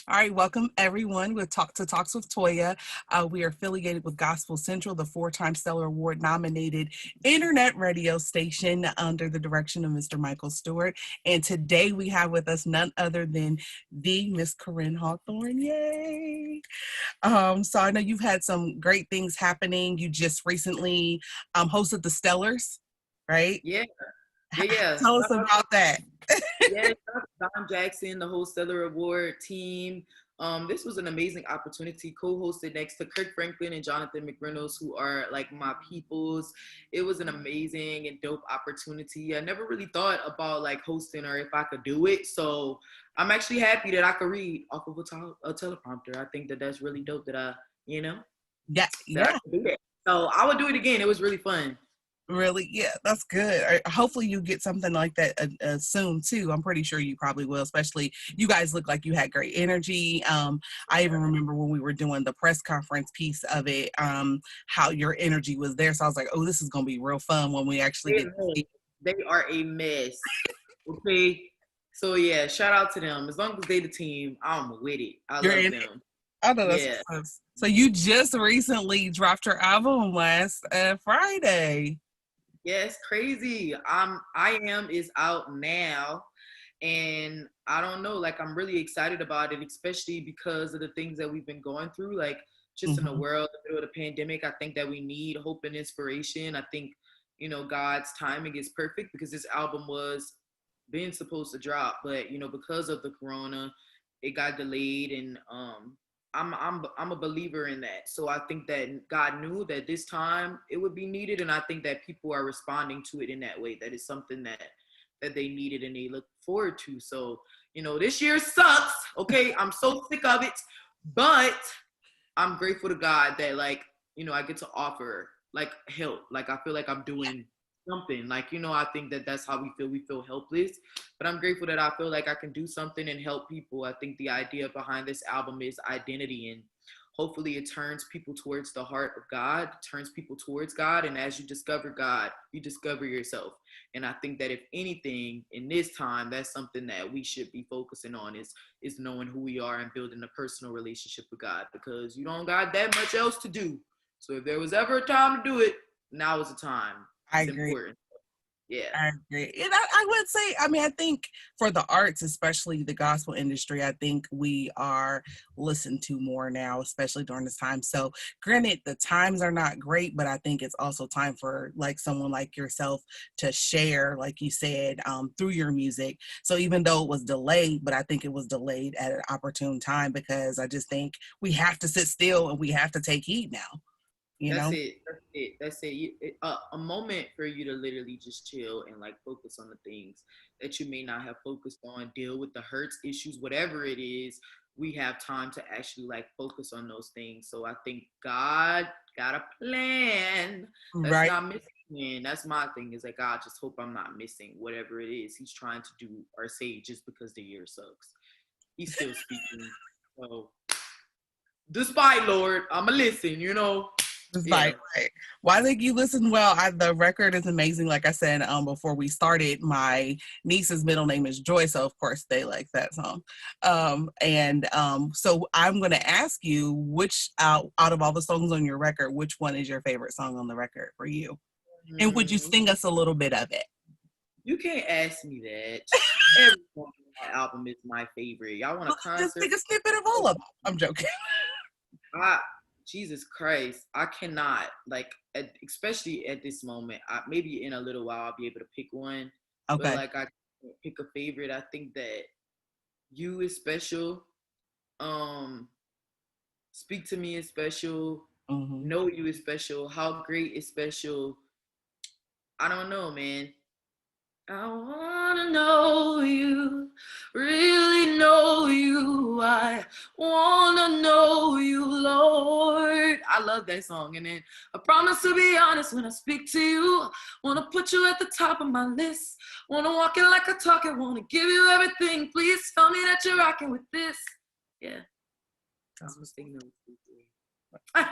All right, welcome everyone with Talks with Toya. We are affiliated with Gospel Central, the four-time Stellar Award nominated internet radio station under the direction of Mr. Michael Stewart. And today we have with us none other than the Miss Koryn Hawthorne. Yay! So I know you've had some great things happening. You just recently hosted the Stellars, right? Yeah, yeah. Tell us about that. Yeah, shout out to Don Jackson, the whole Stellar Award team. This was an amazing opportunity, co-hosted next to Kirk Franklin and Jonathan McReynolds, who are like my peoples. It was an amazing and dope opportunity. I never really thought about like hosting or if I could do it. So I'm actually happy that I could read off of a teleprompter. I think that that's really dope that Yeah, that I yeah. could do that. So I would do it again. It was really fun. Really? Yeah, that's good. Hopefully you get something like that soon too. I'm pretty sure you probably will, especially you guys look like you had great energy. I even remember when we were doing the press conference piece of it, how your energy was there. So I was like, oh, this is going to be real fun when we actually get to see. They are a mess. Okay. So yeah, shout out to them. As long as they the team, I'm with it. I You're love in it. them. I know that's Yeah. awesome. So you just recently dropped your album last Friday. Yeah, it's crazy. I am is out now. And I don't know, like I'm really excited about it, especially because of the things that we've been going through. Like just in the Mm-hmm. world, in the middle of the pandemic, I think that we need hope and inspiration. I think, God's timing is perfect because this album was been supposed to drop, but because of the corona, it got delayed, and I'm a believer in that. So I think that God knew that this time it would be needed, and I think that people are responding to it in that way. That is something that they needed and they look forward to. So this year sucks. Okay, I'm so sick of it, but I'm grateful to God that I get to offer like help. Like I feel like I'm doing something. Like I think that that's how we feel. We feel helpless, but I'm grateful that I feel like I can do something and help people. I think the idea behind this album is identity, and hopefully it turns people towards the heart of God, turns people towards God, and as you discover God, you discover yourself. And I think that if anything in this time, that's something that we should be focusing on is knowing who we are and building a personal relationship with God, because you don't got that much else to do. So if there was ever a time to do it, now is the time. I It's agree. important. Yeah. I agree. And I would say, I mean, I think for the arts, especially the gospel industry, I think we are listened to more now, especially during this time. So granted, the times are not great, but I think it's also time for like someone like yourself to share, like you said, through your music. So even though it was delayed, but I think it was delayed at an opportune time because I just think we have to sit still and we have to take heed now, you That's know? it. That's it. That's it. A moment for you to literally just chill and like focus on the things that you may not have focused on, deal with the hurts, issues, whatever it is. We have time to actually like focus on those things. So I think God got a plan. That's Right. not missing. That's my thing. Is like God, just hope I'm not missing whatever it is He's trying to do or say just because the year sucks. He's still speaking. So despite Lord, I'ma listen. Right, Yeah. right. Well, I think you listened well. The record is amazing. Like I said, before we started, my niece's middle name is Joy, so of course they like that song. So I'm going to ask you, which out of all the songs on your record, which one is your favorite song on the record for you? And would you Mm, sing us a little bit of it? you can't ask me that. Every song on that album is my favorite. Y'all want a Just concert? take a snippet of all of them. I'm joking. I, Jesus Christ, I cannot especially at this moment. Maybe in a little while I'll be able to pick one, but Okay. like I can't pick a favorite. I think that You is special. Um, Speak to Me is special. Hmm. Know You is special. How Great is special. I don't know, man. I wanna know you, really know you. I wanna know you, Lord. I love that song. And then I promise to be honest when I speak to you. Wanna put you at the top of my list. Wanna walk it like I talk it. Wanna give you everything. Please tell me that you're rocking with this. Yeah, that's what's thinking of.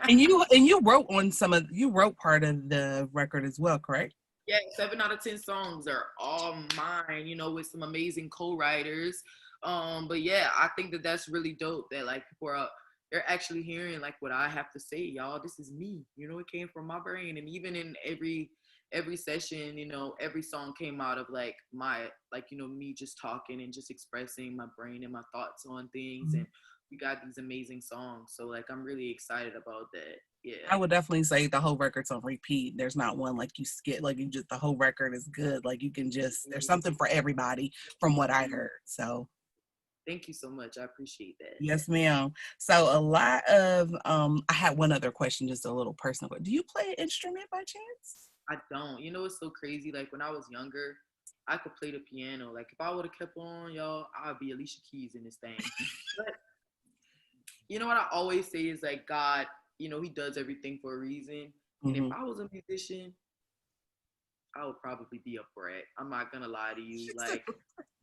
And you wrote part of the record as well, correct? Yeah, 7 out of 10 songs are all mine, with some amazing co-writers. But yeah, I think that that's really dope that like people are they're actually hearing like what I have to say, y'all. This is me, you know, it came from my brain. And even in every session, you know, every song came out of like my, like, you know, me just talking and just expressing my brain and my thoughts on things. And we got these amazing songs. So like I'm really excited about that. Yeah. I would definitely say the whole record's on repeat. There's not one like you skip, like you just, the whole record is good. Like you can just, there's something for everybody from what I heard. So thank you so much. I appreciate that. yes, ma'am. So a lot of, I had one other question, just a little personal, but do you play an instrument by chance? I don't. You know, it's so crazy. Like when I was younger, I could play the piano. Like if I would have kept on, y'all, I'd be Alicia Keys in this thing. But you know what I always say is like God, you know, he does everything for a reason. And if I was a musician, I would probably be a brat. I'm not gonna lie to you. Like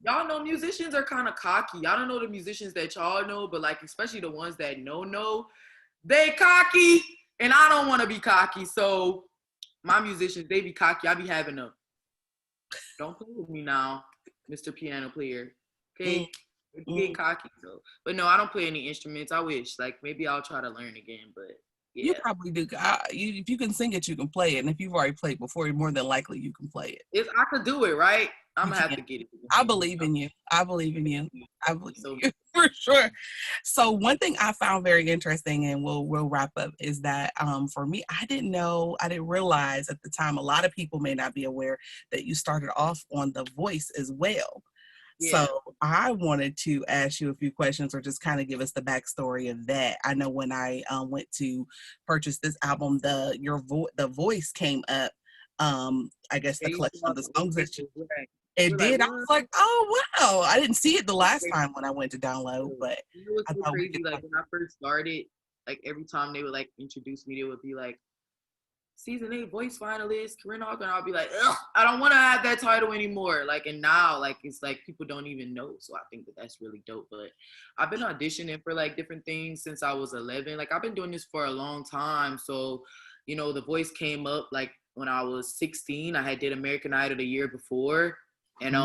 y'all know musicians are kind of cocky. I don't know the musicians that y'all know, but like especially the ones that know, they cocky. And I don't want to be cocky. So my musicians, they be cocky. I be having them. Don't play with me now, Mr. Piano Player. Okay? Get cocky. So. But no, I don't play any instruments. I wish. Like maybe I'll try to learn again, but yeah. You probably do. If you can sing it, you can play it. And if you've already played before, more than likely you can play it. If I could do it, right? I'm going to have to get it. I believe in you. I believe in you. I believe in you for sure. So one thing I found very interesting, and we'll wrap up, is that for me, I didn't realize at the time, a lot of people may not be aware that you started off on The Voice as well. Yeah. So I wanted to ask you a few questions or just kind of give us the backstory of that. I know when I went to purchase this album, The Voice came up. I guess the collection of the songs that it did. I was like, oh wow! I didn't see it the last time when I went to download, but you know what's so crazy? Like when I first started, like every time they would like introduce me, they would be like, season 8 voice finalist, Koryn Hawthorne. I'll be like, ugh, I don't want to have that title anymore. Like, and now, like, it's like people don't even know. So I think that that's really dope. But I've been auditioning for like different things since I was 11. Like, I've been doing this for a long time. So, you know, The Voice came up like when I was 16. I had did American Idol the year before. And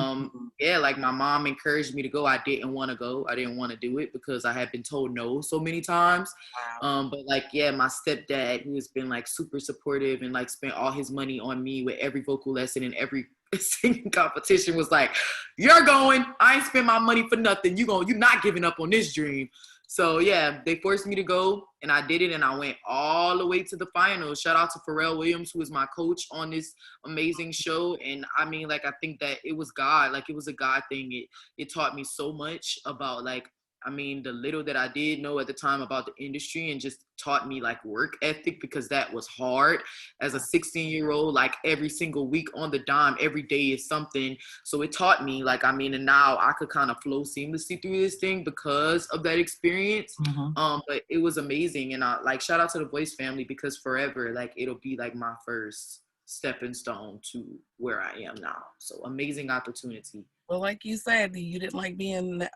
yeah, like my mom encouraged me to go. I didn't want to go. I didn't want to do it because I had been told no so many times. Wow. But like, yeah, my stepdad, who has been like super supportive and like spent all his money on me with every vocal lesson and every singing competition, was like, you're going. I ain't spend my money for nothing. You're not giving up on this dream. So yeah, they forced me to go and I did it and I went all the way to the finals. Shout out to Pharrell Williams, who is my coach on this amazing show. And I mean, like, I think that it was God, like it was a God thing. It taught me so much about like, I mean, the little that I did know at the time about the industry, and just taught me like work ethic, because that was hard as a 16-year-old, like every single week on the dime, every day is something. So it taught me like, I mean, and now I could kind of flow seamlessly through this thing because of that experience. But it was amazing. And I like, shout out to the Voice family, because forever, like it'll be like my first stepping stone to where I am now. So amazing opportunity. Well, like you said, you didn't like being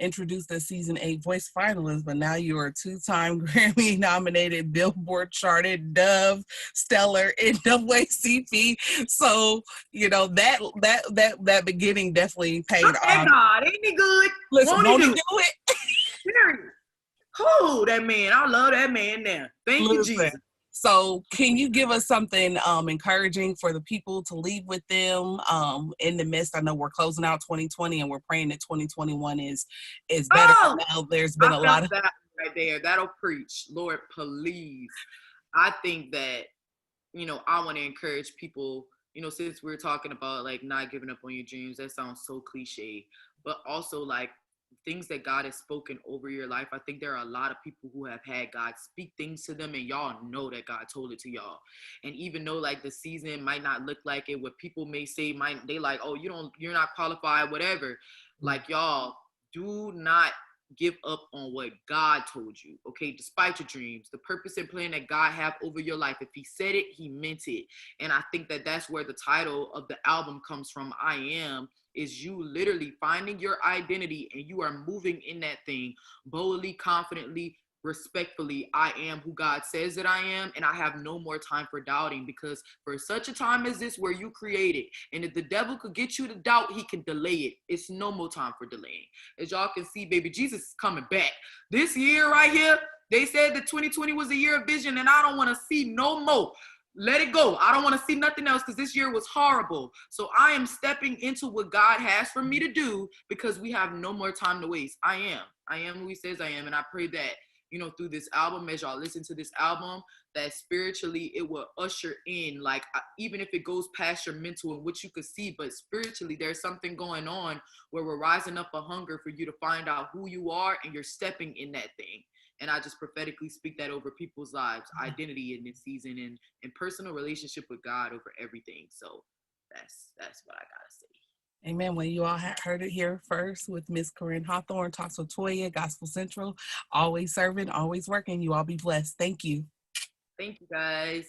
introduced as season 8 voice finalist, but now you are a 2-time Grammy nominated, Billboard charted, Dove, Stellar, NAACP. So, you know, that beginning definitely paid off. God, ain't he good? Listen, won't he do it? Oh, that man. I love that man now. Thank you, Jesus. So can you give us something encouraging for the people to leave with them in the midst? I know we're closing out 2020 and we're praying that 2021 is better. Now there's been a lot of that right there. That'll preach. Lord, please. I think that, you know, I want to encourage people, you know, since we're talking about like not giving up on your dreams, that sounds so cliche, but also like things that God has spoken over your life. I think there are a lot of people who have had God speak things to them, and y'all know that God told it to y'all. And even though like the season might not look like it, what people may say, they like, oh, you're not qualified, whatever. Like, y'all, do not give up on what God told you, okay? Despite your dreams, the purpose and plan that God have over your life. If he said it, he meant it. And I think that that's where the title of the album comes from. I Am, is you literally finding your identity and you are moving in that thing boldly, confidently, respectfully, I am who God says that I am, and I have no more time for doubting, because for such a time as this where you created, and if the devil could get you to doubt, he can delay it. It's no more time for delaying. As y'all can see, baby, Jesus is coming back. This year right here, they said that 2020 was a year of vision, and I don't want to see no more. Let it go. I don't want to see nothing else, because this year was horrible. So I am stepping into what God has for me to do, because we have no more time to waste. I am who he says I am. And I pray that, through this album, as y'all listen to this album, that spiritually it will usher in, like, even if it goes past your mental and what you could see, but spiritually there's something going on where we're rising up a hunger for you to find out who you are, and you're stepping in that thing. And I just prophetically speak that over people's lives, identity in this season, and personal relationship with God over everything. So that's what I gotta say. Amen. Well, you all heard it here first with Miss Koryn Hawthorne, Talks with Toya, Gospel Central. Always serving, always working. You all be blessed. Thank you. Thank you, guys.